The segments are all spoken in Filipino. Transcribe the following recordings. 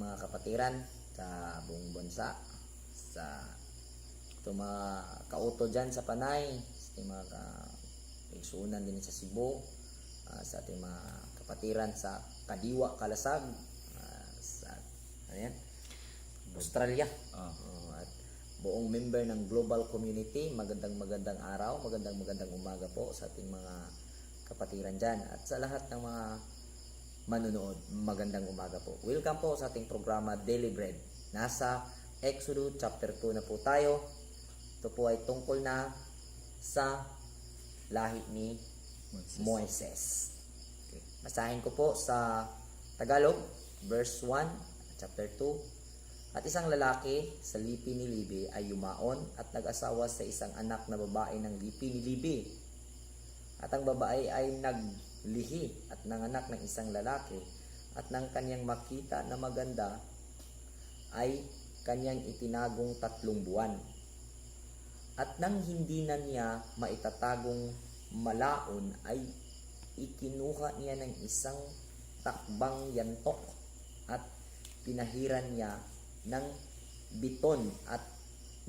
mga kapatiran sa buong bansa, sa ito mga kauto dyan sa Panay, sa ating mga kaigsuunan din sa Cebu, sa ating mga kapatiran sa Kadiwa, Kalasag, sa ayan, Australia, at buong member ng global community. Magandang araw, magandang umaga po sa ating mga kapatiran dyan, at sa lahat ng mga manunood, magandang umaga po. Welcome po sa ating programa Daily Bread. Nasa Exodus chapter 2 na po tayo. Ito po ay tungkol na sa lahi ni Moises. Okay. Basahin ko po sa Tagalog, verse 1, chapter 2. At isang lalaki sa lipi ni Libi ay yumaon at nag-asawa sa isang anak na babae ng lipi ni Libi. At ang babae ay naglihi at nanganak ng isang lalaki, at nang kanyang makita na maganda ay kanyang itinagong 3 buwan. At nang hindi na niya maitatagong malaon ay ikinuha niya ng isang takbang yantok at pinahiran niya ng biton at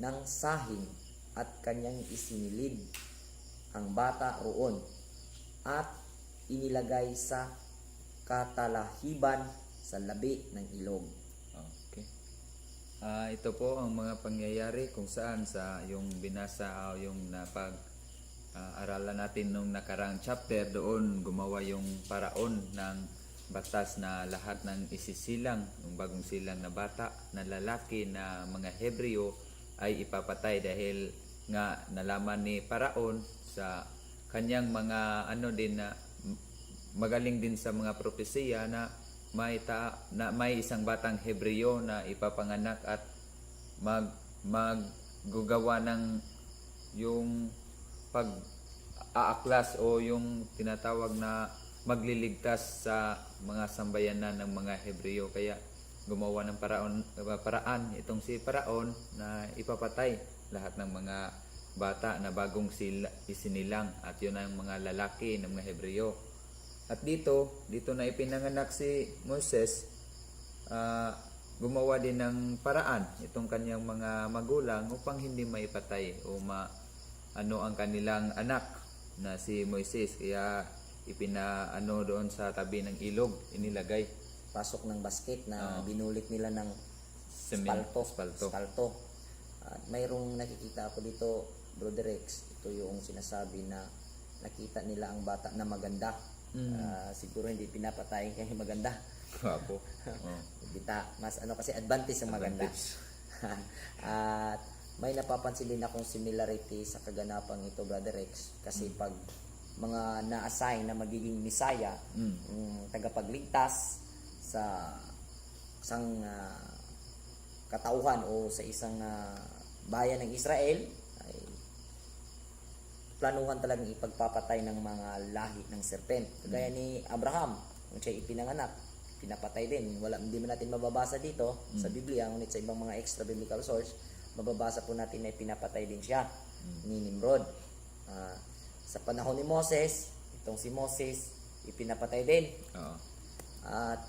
ng sahing, at kanyang isinilid ang bata roon at inilagay sa katalahiban sa labi ng ilog. Okay. Ito po ang mga pangyayari kung saan sa yung binasa o yung aralan natin nung nakarang chapter. Doon gumawa yung paraon ng batas na lahat ng isisilang, yung bagong silang na bata na lalaki na mga Hebreo ay ipapatay, dahil nga nalaman ni paraon sa kanyang mga na magaling din sa mga propesiya na may isang batang Hebreo na ipapanganak at maggugawa ng yung pag-aaklas o yung tinatawag na magliligtas sa mga sambayanan ng mga Hebreo. Kaya gumawa ng paraan itong si Paraon na ipapatay lahat ng mga bata na bagong isinilang, at yun ang mga lalaki ng mga Hebreo. At dito na ipinanganak si Moises, gumawa din ng paraan itong kanyang mga magulang upang hindi maipatay o ang kanilang anak na si Moises. Kaya ipinaano doon sa tabi ng ilog, inilagay. Pasok ng basket na binulit nila ng spalto. At mayroong nakikita ako dito, Brother Rex, ito yung sinasabi na nakita nila ang bata na maganda. Siguro hindi pinapatay kasi maganda. Wapo. Mas kasi advantage ang maganda. At may napapansin din akong similarity sa kaganapang ito, Brother Rex, kasi pag mga na-assign na magiging misaya, tagapagligtas sa isang katauhan o sa isang bayan ng Israel, ay planuhan talagang ipagpapatay ng mga lahi ng serpent. Kagaya ni Abraham, kung siya ipinanganak, pinapatay din. Hindi man natin mababasa dito sa Biblia, ngunit sa ibang mga extra biblical source, mababasa po natin na pinapatay din siya ni Nimrod. Sa panahon ni Moses, itong si Moses, ipinapatay din. At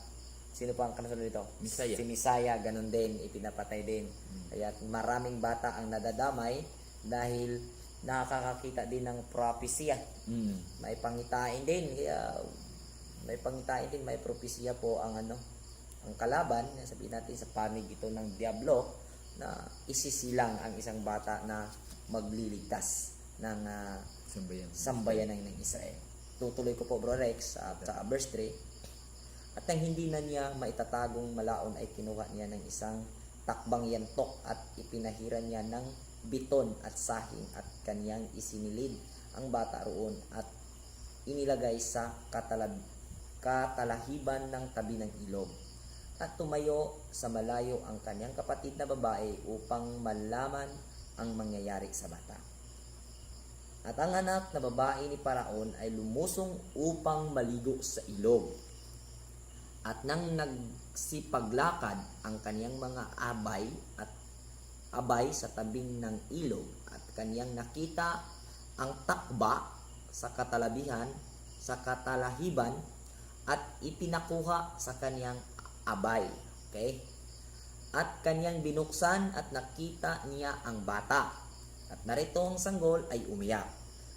sino pa ang kasunod dito? Misaya. Si Misaya, ganun din, ipinapatay din. Kaya maraming bata ang nadadamay dahil nakakakita din ng propesya. May pangitain din. Kaya may propesya po ang ang kalaban. Sabihin natin sa panig ito ng Diablo na isisilang ang isang bata na magliligtas ng sambayanan ng Israel. Tutuloy ko po, Bro Rex, sa verse 3. At nang hindi na niya maitatagong malaon ay kinuha niya ng isang takbang yantok at ipinahiran niya ng biton at sahing, at kanyang isinilid ang bata roon at inilagay sa katalahiban ng tabi ng ilog. At tumayo sa malayo ang kanyang kapatid na babae upang malaman ang mangyayari sa bata. At ang anak na babae ni Paraon ay lumusong upang maligo sa ilog. At nang nagsipaglakad ang kaniyang mga abay sa tabing ng ilog, at kaniyang nakita ang takba sa katalahiban, at ipinakuha sa kaniyang abay. Okay? At kanyang binuksan at nakita niya ang bata. At narito ang sanggol ay umiyak.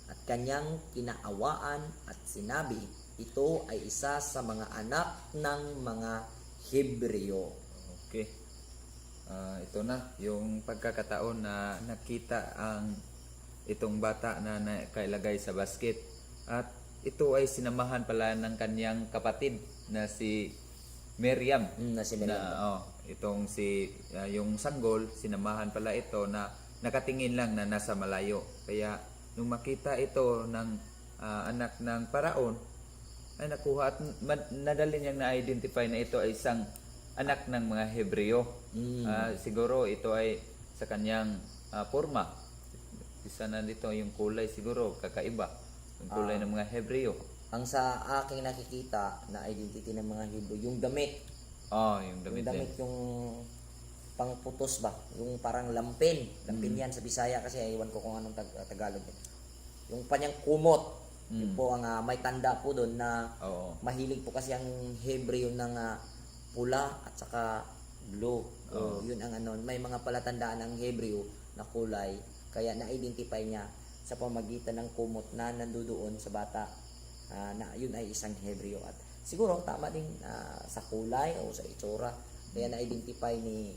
At kanyang kinaawaan at sinabi, ito ay isa sa mga anak ng mga Hebreo. Okay. Ito na yung pagkakataon na nakita ang itong bata na nakailagay sa basket. At ito ay sinamahan pala ng kanyang kapatid na si Miriam. Na si Miriam. Itong yung sanggol, sinamahan pala ito na nakatingin lang na nasa malayo. Kaya nung makita ito ng anak ng paraon, ay nakuha at nadali niyang na-identify na ito ay isang anak ng mga Hebreo. Siguro ito ay sa kanyang forma. Isa na dito yung kulay siguro kakaiba. Yung kulay ng mga Hebreo. Ang sa aking nakikita na identity ng mga Hebrew, yung damit. Yung damit. Yung damit yung pangputos ba? Yung parang lampin. Lampin yan sa Bisaya kasi iwan ko kung anong Tagalog. Yung panyang kumot. Yun po ang may tanda po doon na mahilig po kasi ang Hebreo ng pula at saka blue. Yun ang may mga palatandaan ang Hebreo na kulay. Kaya na-identify niya sa pamagitan ng kumot na nandoon sa bata na yun ay isang Hebreo. At siguro tama din sa kulay o sa itsura. Kaya na-identify ni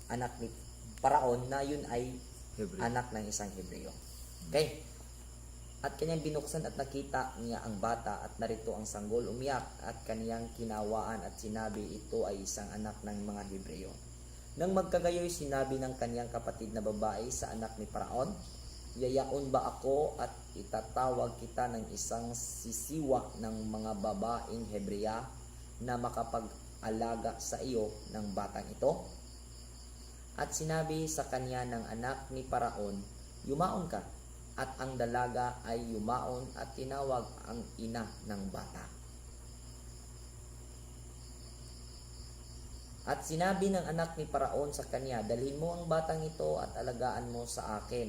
anak ni Paraon na yun ay Hebreo. Anak ng isang Hebreo. Okay? At kanyang binuksan at nakita niya ang bata at narito ang sanggol umiyak at kanyang kinawaan at sinabi ito ay isang anak ng mga Hebreo. Nang magkagayoy sinabi ng kanyang kapatid na babae sa anak ni Paraon, yayaon ba ako at itatawag kita ng isang sisiwa ng mga babaeng Hebrea na makapag-alaga sa iyo ng batang ito? At sinabi sa kanya ng anak ni Paraon, yumaon ka. At ang dalaga ay yumaon at tinawag ang ina ng bata. At sinabi ng anak ni Paraon sa kanya, dalhin mo ang batang ito at alagaan mo sa akin.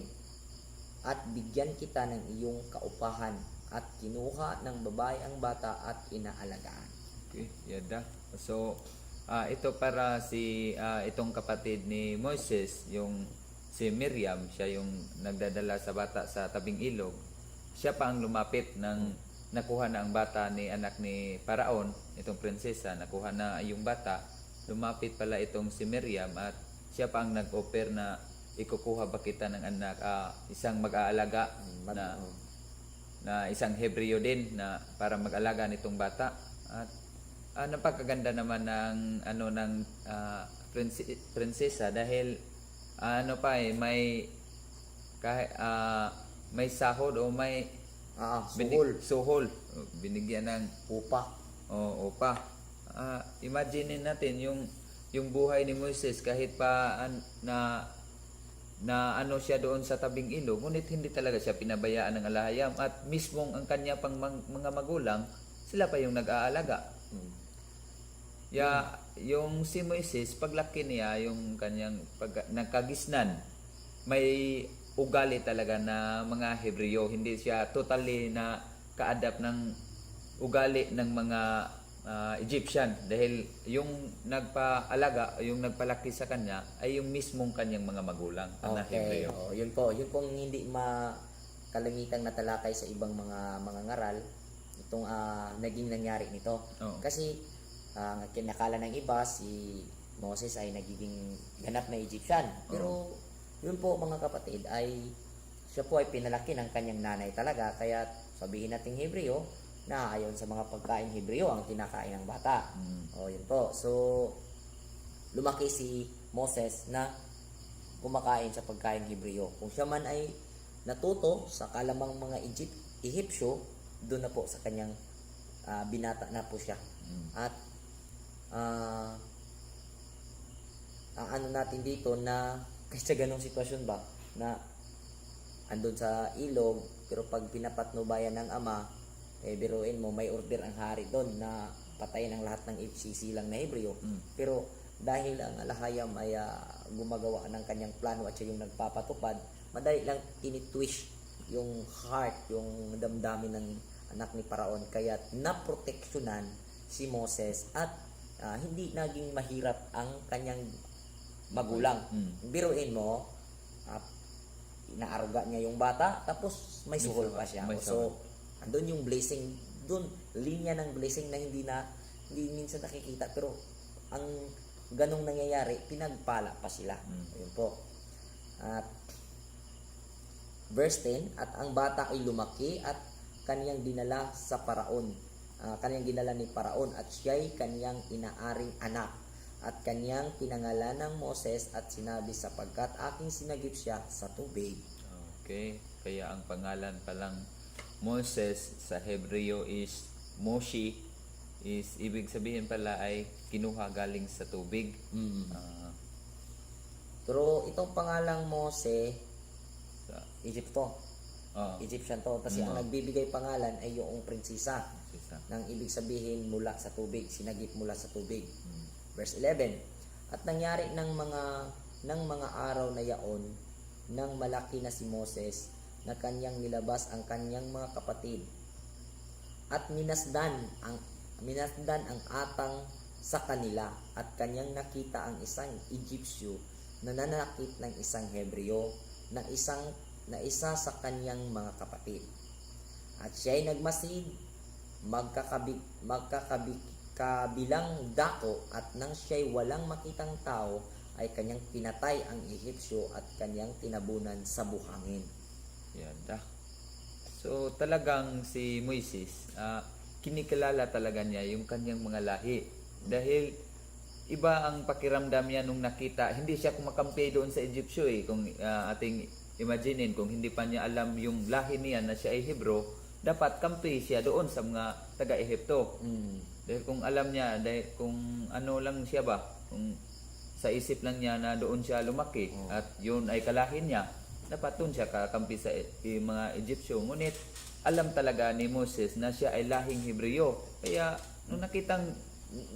At bigyan kita ng iyong kaupahan. At kinuha ng babae ang bata at inaalagaan. Okay, yada. So, ito para itong kapatid ni Moises, yung si Miriam, siya yung nagdadala sa bata sa tabing ilog. Siya pa ang lumapit ng nakuha na ang bata ni anak ni Paraon, itong prinsesa, nakuha na yung bata. Lumapit pala itong si Miriam at siya pa ang nag-offer na ikukuha ba kita ng anak, isang mag-aalaga na isang Hebreo din na para mag-alaga nitong bata. At napakaganda naman ng prinsesa dahil may sahod o may suhol. Binigyan ng Upa. upa. Imagine natin yung buhay ni Moises kahit pa na siya doon sa tabing ilog, ngunit hindi talaga siya pinabayaan ng alahayam at mismong ang kanya pang mga magulang, sila pa yung nag-aalaga. Yung si Moises, paglaki niya, yung kanyang nagkagisnan, may ugali talaga na mga Hebreo. Hindi siya totally na ka-adapt ng ugali ng mga Egyptian. Dahil yung nagpaalaga, yung nagpalaki sa kanya, ay yung mismong kanyang mga magulang, na Hebreo. Yun pong hindi makalimitang natalakay sa ibang mga ngaral, itong naging nangyari nito. Kasi ang kinakala ng iba, si Moses ay nagiging ganap na Egyptian. Pero yun po mga kapatid, ay siya po ay pinalaki ng kanyang nanay talaga. Kaya sabihin natin Hebreo, na ayon sa mga pagkain Hebreo ang kinakain ng bata. Yun po. So, lumaki si Moses na kumakain sa pagkain Hebreo. Kung siya man ay natuto sa kalamang mga Ehipsyo, doon na po sa kanyang binata na po siya. At ang ano natin dito na kasi ganong sitwasyon ba na andun sa ilog pero pag pinapatnubayan ng ama, biruin mo may order ang hari doon na patayin ang lahat ng sisilang na Hebreo. Pero dahil ang alahayam ay gumagawa ng kanyang plano at siya yung nagpapatupad, madali lang tinitwish yung heart, yung damdamin ng anak ni Paraon, kaya naproteksyonan si Moses at hindi naging mahirap ang kanyang magulang. Biruin mo, inaaruga niya yung bata, tapos may suhol pa siya. May So, andun yung blessing, dun, linya ng blessing na hindi minsan nakikita, pero ang ganong nangyayari, pinagpala pa sila. Ayun po. At verse 10, at ang bata ay lumaki at kaniyang dinala sa paraon. Kaniyang dinala ni Paraon at siya'y kaniyang inaaring anak. At kaniyang pinangalan ng Moses at sinabi, sapagkat aking sinagip siya sa tubig. Okay, kaya ang pangalan palang Moses sa Hebreo is Moshi, is ibig sabihin pala ay kinuha galing sa tubig. Pero itong pangalang Mose, Sa, Egypto. Egyptian to. Kasi ang nagbibigay pangalan ay yung prinsesa. Nang ibig sabihin mula sa tubig, sinagip mula sa tubig. Verse 11. At nangyari ng mga araw na yaon, nang malaki na si Moses, na kanyang nilabas ang kanyang mga kapatid. At minasdan ang atang sa kanila, at kanyang nakita ang isang Egyptyo na nanakit ng isang Hebreo na isa sa kanyang mga kapatid. At siya'y nagmasid, magkakabilang dako, at nang siya'y walang makitang tao, ay kanyang pinatay ang Ehipsyo at kanyang tinabunan sa buhangin. yan da. So talagang si Moises, kinikilala talaga niya yung kanyang mga lahi. Dahil iba ang pakiramdam niya nung nakita, hindi siya kumakampi doon sa Egyptyo kung ating imaginin, kung hindi pa niya alam yung lahi niya na siya ay Hebro, dapat kampi siya doon sa mga taga-Ehipto. Dahil kung alam niya, dahil kung ano lang siya ba, kung sa isip lang niya na doon siya lumaki at yun ay kalahin niya, dapat doon siya kakampi sa mga Egyptyo. Ngunit alam talaga ni Moses na siya ay lahing Hebreo. Kaya nung nakitang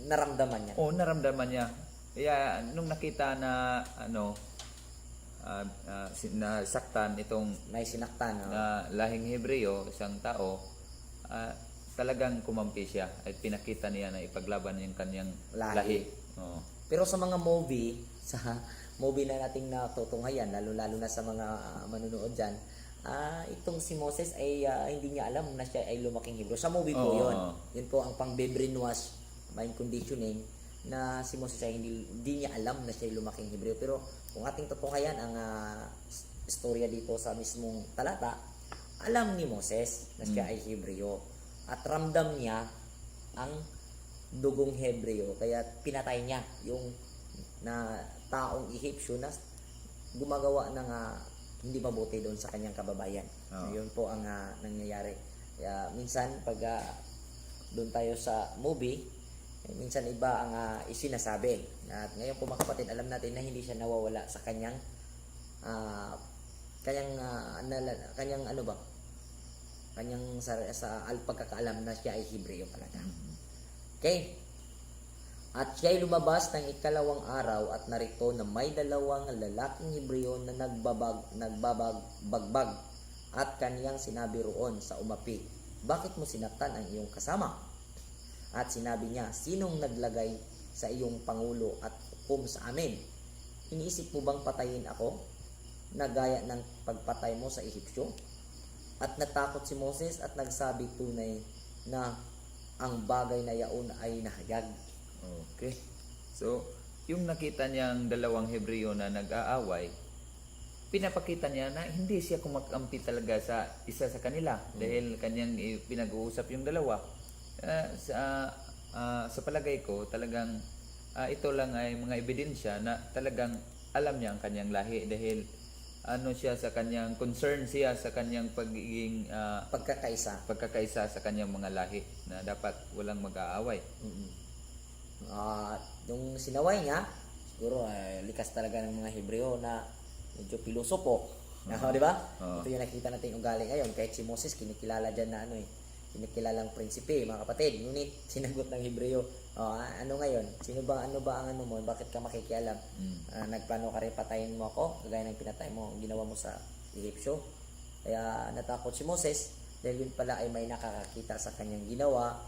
Naramdaman niya. naramdaman niya. Kaya nung nakita na nasaktan itong May sinaktan. na lahing Hebreo, isang tao, talagang kumampi siya at pinakita niya na ipaglaban yung kanyang lahi. Pero sa mga movie na nating natutunghayan, lalo na sa mga manunood dyan, itong si Moses ay hindi niya alam na siya ay lumaking Hebrew. Sa movie po yun. Yun po ang pang-brainwash, mind conditioning, na si Moses ay hindi niya alam na siya ay lumaking Hebrew. Pero kung ating tutunghayan ang istorya dito sa mismong talata, alam ni Moses na siya ay Hebreo. At ramdam niya ang dugong Hebreo, kaya pinatay niya yung na taong Ehipsyo na gumagawa ng hindi mabuti doon sa kanyang kababayan. Yun po ang nangyayari. Kaya minsan pag doon tayo sa movie, minsan iba ang isinasabi. At ngayon po mga kapatid, alam natin na hindi siya nawawala sa kanyang pagkakaalam na siya ay Hebreo talaga. Okay? At siya'y lumabas ng ikalawang araw at narito na may dalawang lalaking Hebreo na nagbabagbag at kaniyang sinabi roon sa umapi, bakit mo sinaktan ang iyong kasama? At sinabi niya, sinong naglagay sa iyong pangulo at hukom sa amin? Iniisip mo bang patayin ako na gaya ng pagpatay mo sa Ehipsyo? At natakot si Moses at nagsabi tunay na ang bagay na yaon ay nahayag. Okay. So, yung nakita niyang dalawang Hebreo na nag-aaway, pinapakita niya na hindi siya kumakampi talaga sa isa sa kanila dahil kanyang pinag-uusap yung dalawa. Sa palagay ko, talagang ito lang ay mga ebidensya na talagang alam niya ang kanyang lahi dahil siya sa kanyang concern siya sa kanyang pagiging pagkakaisa sa kanyang mga lahi na dapat walang mag-aaway. Yung sinaway niya, siguro likas talaga ng mga Hebreo na medyo pilosopo. Di ba? Ito yung nakita natin ugali ngayon. Kahit si Moses, kinikilala dyan na kinikilalang prinsipe, mga kapatid. Ngunit sinagot ng Hebreo, ano ngayon? Ano ba ang mo? Bakit ka makikialam? Nagplano ka rin patayin mo ako, kagaya ng pinatay mo, ginawa mo sa Ehipsyo. Kaya natakot si Moses dahil yun pala ay may nakakakita sa kanyang ginawa.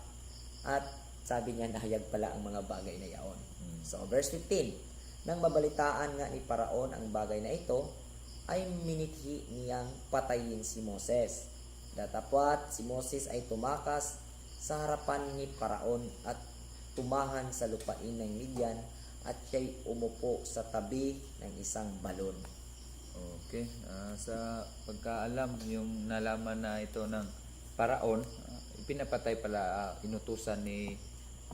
At sabi niya nahayag pala ang mga bagay na yaon. So verse 15, nang mabalitaan nga ni Paraon ang bagay na ito, ay minithi niyang patayin si Moses. Datapwat si Moses ay tumakas sa harapan ni Paraon at tumahan sa lupain ng Midian at siya'y umupo sa tabi ng isang balon. Okay. Sa pagkaalam, yung nalaman na ito ng Paraon, pinapatay pala, inutusan ni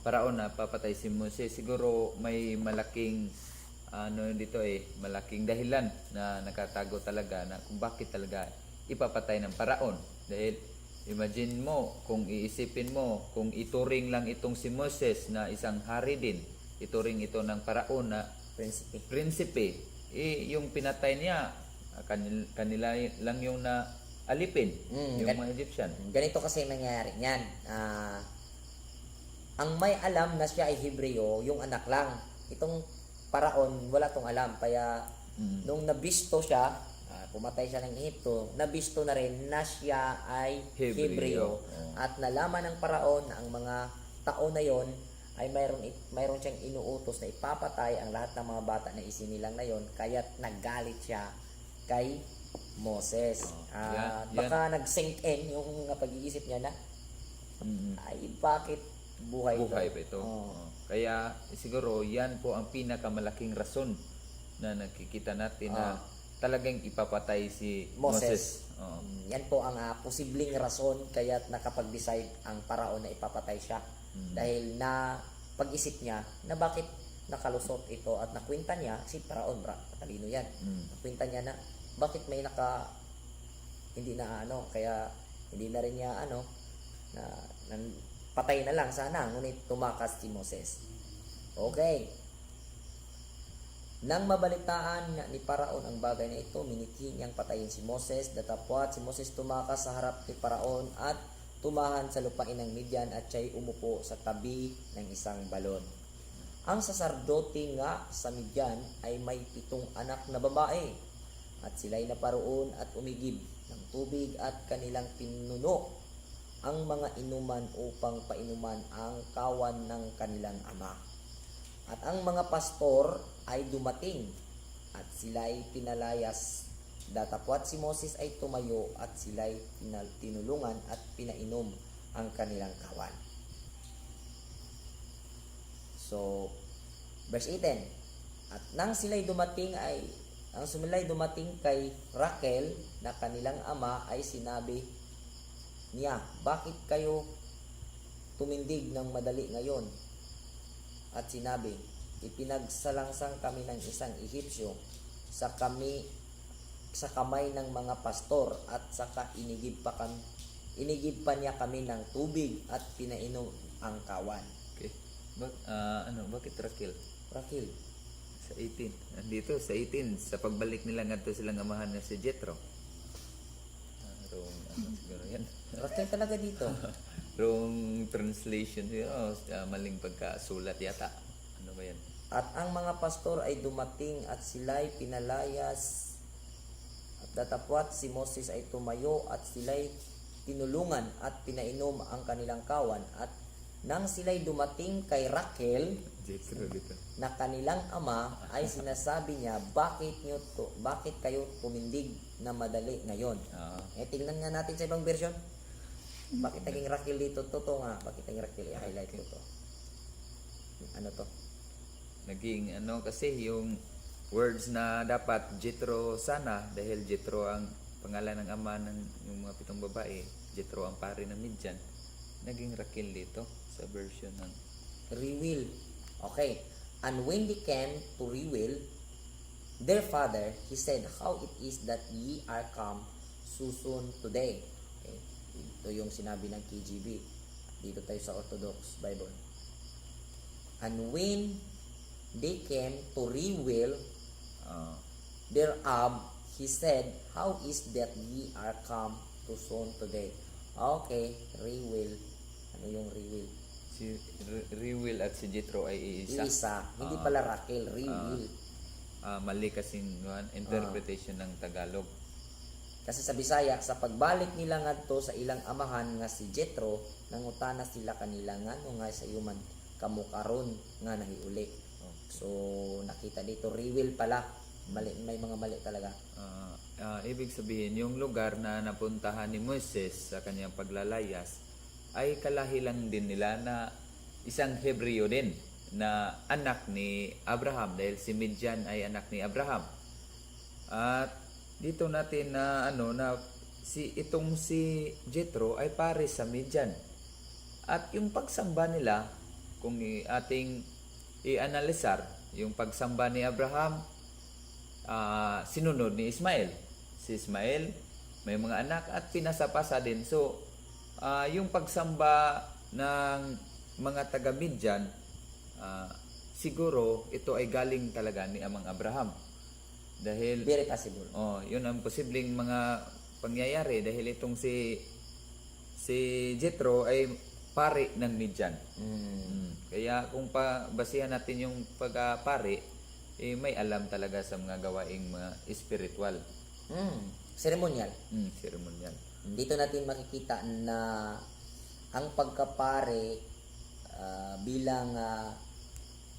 Paraon na papatay si Moses. Siguro may malaking malaking dahilan na nakatago talaga na kung bakit talaga ipapatay ng Paraon. Dahil imagine mo, kung iisipin mo, kung ituring lang itong si Moses na isang hari din, ituring ito ng Paraon na prinsipe, yung pinatay niya, kanila lang yung alipin, yung mga Egyptian. Ganito kasi nangyayari niyan. Ang may alam na siya ay Hebreo, yung anak lang. Itong Paraon, wala tong alam. Kaya nung nabisto siya, pumatay siya ng Ehipto, nabisto na rin na siya ay Hebreo. At nalaman ng Paraon na ang mga tao na yon ay mayroon siyang inuutos na ipapatay ang lahat ng mga bata na isinilang na yon, kaya't naggalit siya kay Moses. Baka nag-sink in yung pag-iisip niya na ay bakit buhay pa ito. Kaya siguro yan po ang pinakamalaking rason na nakikita natin na talagang ipapatay si Moses. Yan po ang posibleng rason kaya nakapag-decide ang Paraon na ipapatay siya. Dahil na pag-isip niya na bakit nakalusot ito at nakwenta niya si Paraon, talino yan. Nakwenta niya na bakit may hindi na kaya hindi na rin niya na patay na lang sana, ngunit tumakas si Moses. Okay. Nang mabalitaan nga ni Paraon ang bagay na ito, minithi niyang patayin si Moses. Datapwat si Moses tumakas sa harap ni Paraon at tumahan sa lupain ng Midian at siya'y umupo sa tabi ng isang balon. Ang saserdote nga sa Midian ay may 7 anak na babae at sila'y naparoon at umigib ng tubig at kanilang pinuno ang mga inuman upang painuman ang kawan ng kanilang ama. At ang mga pastor ay dumating at sila'y pinalayas. Datapwat si Moses ay tumayo at sila'y tinulungan at pinainom ang kanilang kawan. So, verse 18. At nang sila'y dumating kay Raquel na kanilang ama ay sinabi niya, bakit kayo tumindig ng madali ngayon? At sinabi, ipinagsalangsang kami ng isang Ehipsyo sa kamay ng mga pastor at saka inigib pa niya kami ng tubig at pinainom ang kawan. Okay. Bakit Raquel? Raquel. Sa 18. Andito sa 18, sa pagbalik nila ngadto silang amahan na si Jethro. Siguro yan. Raquel talaga dito. Wrong translation. Maling pagkasulat yata. Ano ba yan? At ang mga pastor ay dumating at sila'y pinalayas. At datapwat si Moses ay tumayo at sila'y tinulungan at pinainom ang kanilang kawan. At nang sila'y dumating kay Raquel na kanilang ama ay sinasabi niya, bakit kayo tumindig na madali ngayon? Tingnan nga natin sa ibang version. Bakit naging Raquel dito? Totoo nga. Bakit naging Raquel? I-highlight ko to. Ano to? Naging kasi yung words na dapat Jethro sana, dahil Jethro ang pangalan ng ama ng yung mga 7 babae, Jethro ang pari ng Midian, naging Raquel dito sa version ng Reuel. Okay. And when they came to Reuel, their father, he said, how it is that ye are come so soon today? Okay. Ito yung sinabi ng KJV. Dito tayo sa Orthodox Bible. And when they came to Reuel, their he said, how is that ye are come too soon today? Okay, Reuel. Ano yung Reuel? Si Reuel at si Jethro ay isa. Hindi pala Raquel, Reuel. Mali kasing interpretation ng Tagalog. Kasi sa Bisaya, sa pagbalik nila ngadto sa ilang amahan nga si Jethro, nangutana sila kanila ngano nga sa human kamo karon nga nahiuli. So nakita dito reveal pala, mali, may mga mali talaga. Ibig sabihin, yung lugar na napuntahan ni Moises sa kanyang paglalayas ay kalahi lang din nila na isang Hebreo din na anak ni Abraham, dahil si Midian ay anak ni Abraham. At dito natin na itong si Jethro ay pare sa Midian. At yung pagsamba nila, kung ating i-analisar, yung pagsamba ni Abraham, sinunod ni Ismael. Si Ismael may mga anak at pinasapasa din. So yung pagsamba ng mga taga Midian, siguro ito ay galing talaga ni Amang Abraham. Dahil Very possible. yun ang posibleng mga pangyayari, dahil itong si Jethro ay pare ng Midian. Kaya kung basihan natin yung pagpare, may alam talaga sa mga gawaing mga spiritual. Ceremonial. Ceremonial. Dito natin makikita na ang pagkapare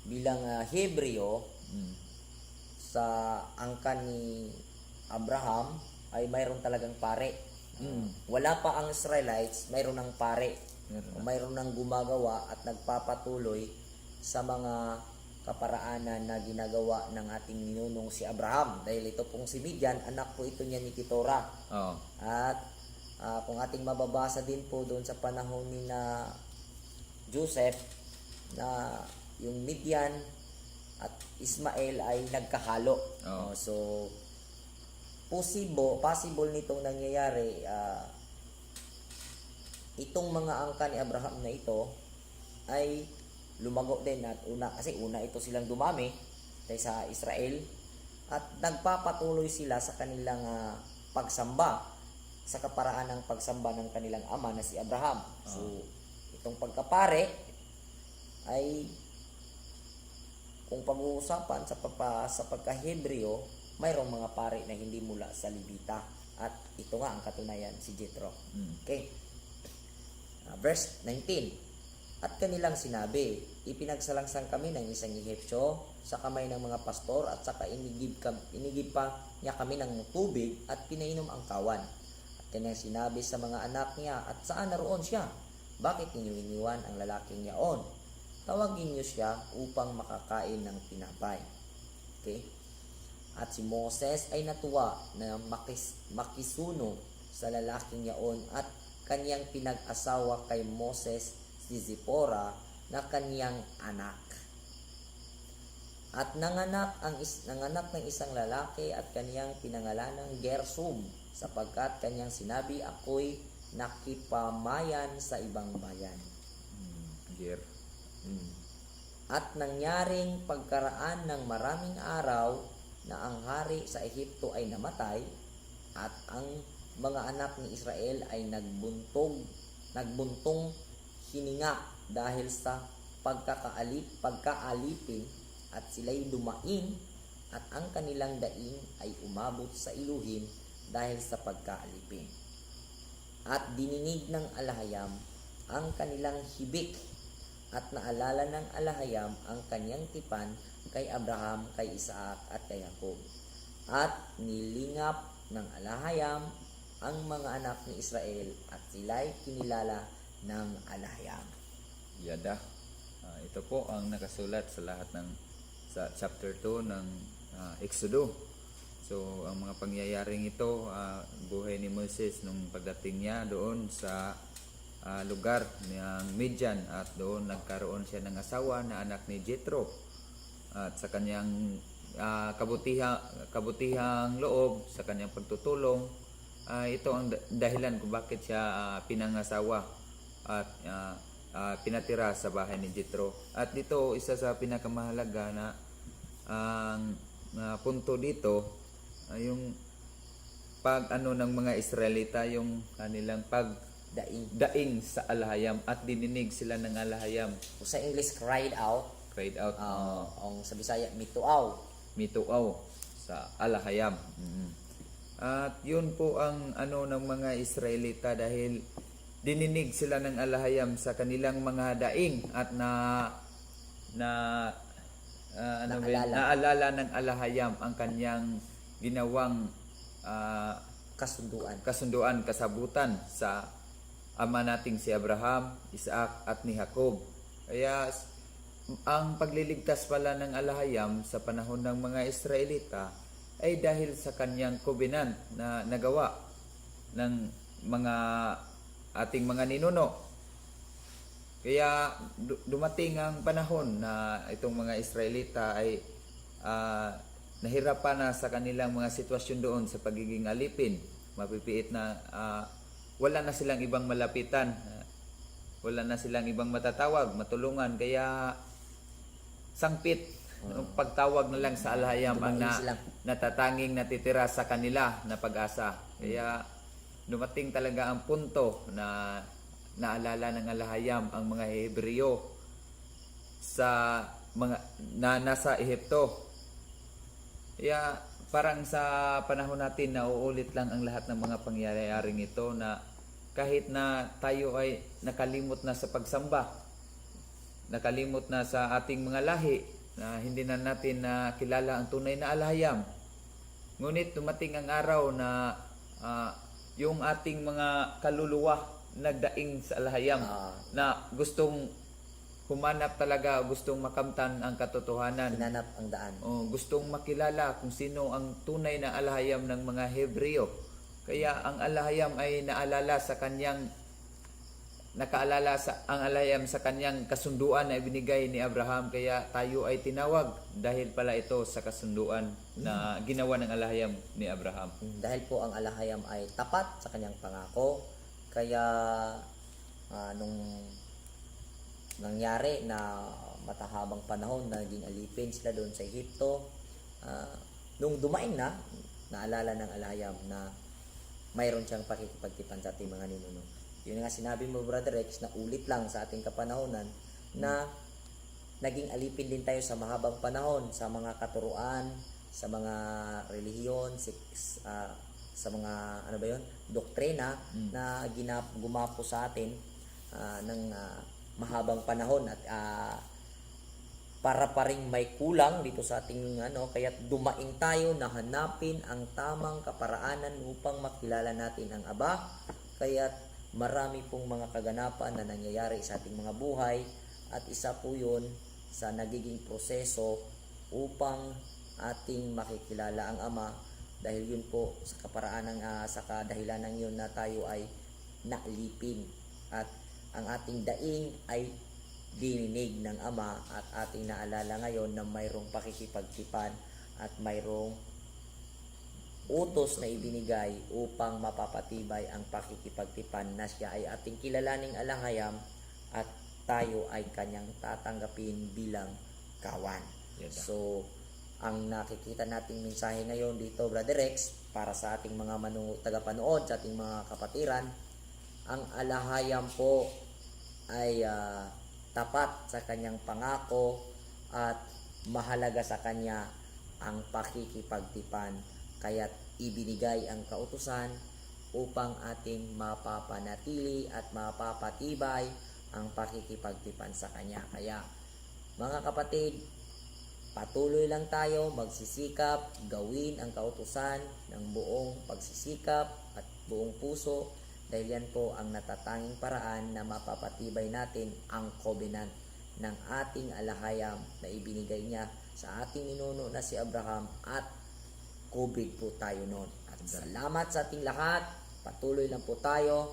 bilang Hebreo sa angkan ni Abraham ay mayroon talagang pare. Wala pa ang Israelites, mayroon ng pare. Mayroon ng gumagawa at nagpapatuloy sa mga kaparaanan na ginagawa ng ating ninunong si Abraham. Dahil ito pong si Midian, anak po ito niya ni Keturah. At kung ating mababasa din po doon sa panahon ni na Joseph, na yung Midian at Ismael ay nagkahalo. So possible nitong nangyayari, itong mga angka ni Abraham na ito ay lumago din, at una ito silang dumami dahil sa Israel, at nagpapatuloy sila sa kanilang pagsamba sa kaparaan ng pagsamba ng kanilang ama na si Abraham. So itong pagkapare ay, kung pag-uusapan sa pagka-Hebreo, mayroong mga pare na hindi mula sa Levita, at ito nga ang katunayan, si Jethro. Okay. Verse 19. At kanilang sinabi, ipinagsalangsang kami ng isang Ehipsyo sa kamay ng mga pastor, at saka inigib pa niya kami ng tubig at pinainom ang kawan. At kanyang sinabi sa mga anak niya, at saan naroon siya? Bakit ninyo iniwan ang lalaking yaon? Tawagin niyo siya upang makakain ng tinapay. Okay? At si Moses ay natuwa na makisuno sa lalaking yaon, at kanyang pinag-asawa kay Moses si Zipporah na kanyang anak. At nanganak ng isang lalaki, at kanyang pinangalanang Gershom, sapagkat kanyang sinabi, ako'y nakipamayan sa ibang bayan. At nangyaring pagkaraan ng maraming araw na ang hari sa Ehipto ay namatay, at ang mga anak ni Israel ay nagbuntong hininga dahil sa pagkaalipin, at sila'y dumaing, at ang kanilang daing ay umabot sa iluhin dahil sa pagkaalipin. At dininig ng alahayam ang kanilang hibik, at naalala ng alahayam ang kanyang tipan kay Abraham, kay Isaac at kay Jacob. At nilingap ng alahayam ang mga anak ni Israel, at sila'y kinilala ng alahayam. Yada. Ito po ang nakasulat sa chapter 2 ng Exodo. So ang mga pangyayaring ito, buhay ni Moses nung pagdating niya doon sa lugar ng Midian, at doon nagkaroon siya ng asawa na anak ni Jethro, at sa kanyang kabutihang loob, sa kanyang pagtutulong, ito ang dahilan kung bakit siya pinangasawa at pinatira sa bahay ni Jethro. At dito, isa sa pinakamahalaga na ang punto dito, yung ng mga Israelita, yung kanilang daing sa alahayam, at dininig sila ng alahayam. Sa English, cried out. Ang Ang sa Bisaya, mituaw. mituaw sa alahayam. At yun po ang ano ng mga Israelita dahil dininig sila ng alahayam sa kanilang mga daing at na ano ba yun? Naalala ng alahayam ang kanyang ginawang kasunduan, kasabutan sa ama nating si Abraham, Isaac at ni Jacob. Kaya ang pagliligtas pala ng alahayam sa panahon ng mga Israelita ay dahil sa kanyang covenant na nagawa ng mga ating mga ninuno. Kaya dumating ang panahon na itong mga Israelita ay nahirapan na sa kanilang mga sitwasyon doon sa pagiging alipin. Mapipiit na wala na silang ibang malapitan, wala na silang ibang matatawag, matulungan. Kaya sangpit, pagtawag na lang sa alahayam ang natatanging natitira sa kanila na pag-asa. Kaya dumating talaga ang punto na naalala ng alahayam ang mga Hebreo sa mga na nasa Ehipto. Kaya parang sa panahon natin nauulit lang ang lahat ng mga pangyayaring ito na kahit na tayo ay nakalimot na sa pagsamba, nakalimot na sa ating mga lahi, na hindi na natin na kilala ang tunay na alahayam. Ngunit dumating ang araw na yung ating mga kaluluwa nagdaing sa alahayam na gustong humanap talaga, gustong makamtan ang katotohanan. Hinanap ang daan. Gustong makilala kung sino ang tunay na alahayam ng mga Hebreo. Kaya ang alahayam ay nakaalala ang alahayam sa kanyang kasunduan na ibinigay ni Abraham. Kaya tayo ay tinawag dahil pala ito sa kasunduan na ginawa ng alahayam ni Abraham. Dahil po ang alahayam ay tapat sa kanyang pangako. Kaya nung nangyari na matahabang panahon na naging alipin sila doon sa Ehipto, nung dumaing na, naalala ng alahayam na mayroon siyang pakikipagtipan sa ating mga ninuno. Yun nga sinabi mo, Brother Rex, na ulit lang sa ating kapanahonan na naging alipin din tayo sa mahabang panahon, sa mga katuruan, sa mga relihiyon, sa mga doktrina na gumapo sa atin ng mahabang panahon at para pa ring may kulang dito sa ating kaya dumaing tayo na hanapin ang tamang kaparaanan upang makilala natin ang Aba. Kaya marami pong mga kaganapan na nangyayari sa ating mga buhay at isa po yun sa nagiging proseso upang ating makikilala ang Ama, dahil yun po sa kaparaanan sa kadahilanan yun na tayo ay naalipin at ang ating daing ay dininig ng Ama at ating naalala ngayon na mayroong pakikipagtipan at mayroong utos na ibinigay upang mapapatibay ang pakikipagtipan na siya ay ating kilalaning alahayam at tayo ay kanyang tatanggapin bilang kawan. Yes, so, ang nakikita nating mensahe ngayon dito, Brother Rex, para sa ating mga tagapanood, sa ating mga kapatiran, ang alahayam po ay tapat sa kanyang pangako at mahalaga sa kanya ang pakikipagtipan. Kaya't ibinigay ang kautusan upang ating mapapanatili at mapapatibay ang pakikipagtipan sa kanya. Kaya mga kapatid, patuloy lang tayo magsisikap, gawin ang kautusan ng buong pagsisikap at buong puso, dahil yan po ang natatanging paraan na mapapatibay natin ang covenant ng ating alahayam na ibinigay niya sa ating ninuno na si Abraham, at kubig po tayo noon. At salamat sa ating lahat, patuloy lang po tayo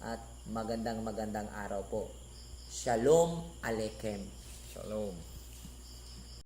at magandang araw po. Shalom Aleichem. Shalom.